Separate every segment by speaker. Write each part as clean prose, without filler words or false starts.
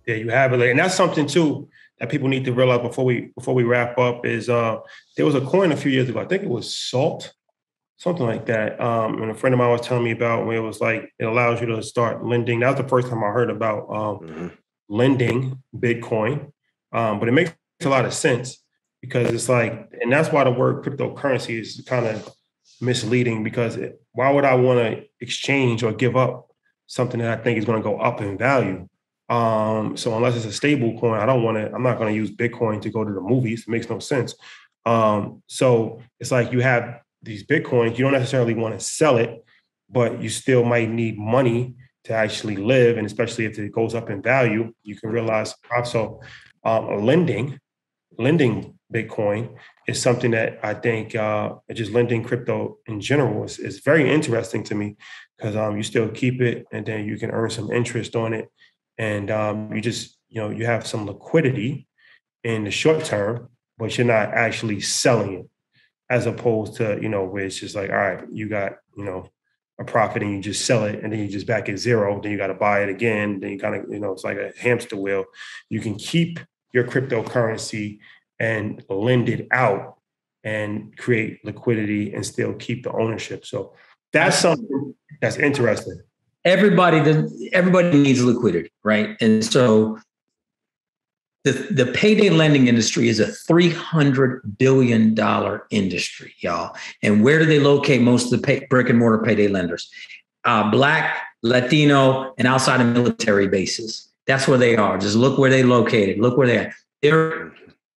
Speaker 1: There you have it. And that's something too that people need to realize before we wrap up is there was a coin a few years ago. I think it was Salt, something like that. And a friend of mine was telling me about where it was like it allows you to start lending. That was the first time I heard about lending Bitcoin. But it makes a lot of sense because it's like, and that's why the word cryptocurrency is kind of misleading because why would I want to exchange or give up something that I think is going to go up in value? So unless it's a stable coin, I'm not going to use Bitcoin to go to the movies. It makes no sense. So it's like you have these Bitcoins, you don't necessarily want to sell it, but you still might need money to actually live. And especially if it goes up in value, you can realize also lending Bitcoin is something that I think just lending crypto in general is very interesting to me because you still keep it and then you can earn some interest on it. And you have some liquidity in the short term, but you're not actually selling it as opposed to, where it's just like, all right, you got, a profit and you just sell it and then you just back at zero. Then you got to buy it again. Then you kind of, it's like a hamster wheel. You can keep your cryptocurrency and lend it out and create liquidity and still keep the ownership. So that's something that's interesting.
Speaker 2: Everybody needs liquidity, right? And so the payday lending industry is a $300 billion industry, y'all. And where do they locate most of the brick and mortar payday lenders? Black, Latino, and outside of military bases. That's where they are. Just look where they located. Look where they are. They're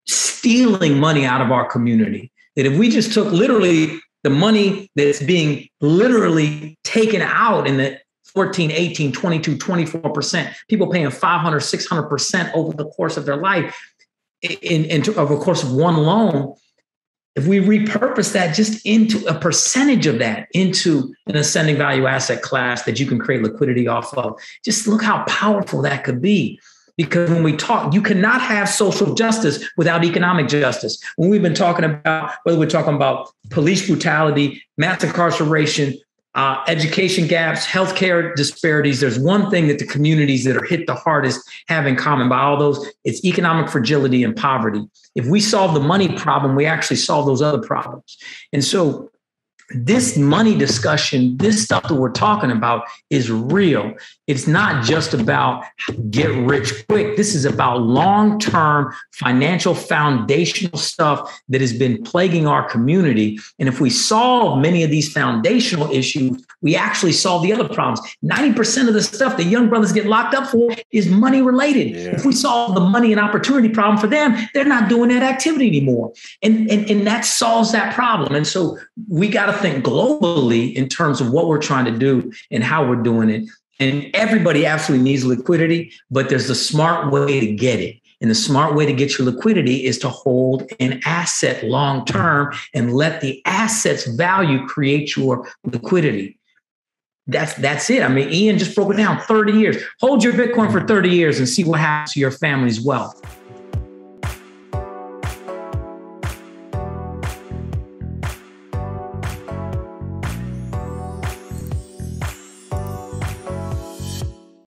Speaker 2: stealing money out of our community. That if we just took literally the money that's being literally taken out in the 14, 18, 22, 24%, people paying 500, 600% over the course of their life over the course of one loan. If we repurpose that just into a percentage of that into an ascending value asset class that you can create liquidity off of, just look how powerful that could be. Because when we talk, you cannot have social justice without economic justice. When we've been talking about, whether we're talking about police brutality, mass incarceration, education gaps, healthcare disparities, there's one thing that the communities that are hit the hardest have in common by all those, it's economic fragility and poverty. If we solve the money problem, we actually solve those other problems. And so this money discussion, this stuff that we're talking about is real. It's not just about get rich quick. This is about long-term financial foundational stuff that has been plaguing our community. And if we solve many of these foundational issues, we actually solve the other problems. 90% of the stuff that young brothers get locked up for is money related. Yeah. If we solve the money and opportunity problem for them, they're not doing that activity anymore. And that solves that problem. And so we got to think globally in terms of what we're trying to do and how we're doing it. And everybody absolutely needs liquidity, but there's a smart way to get it. And the smart way to get your liquidity is to hold an asset long term and let the asset's value create your liquidity. That's it. I mean, Ian just broke it down, 30 years. Hold your Bitcoin for 30 years and see what happens to your family's wealth.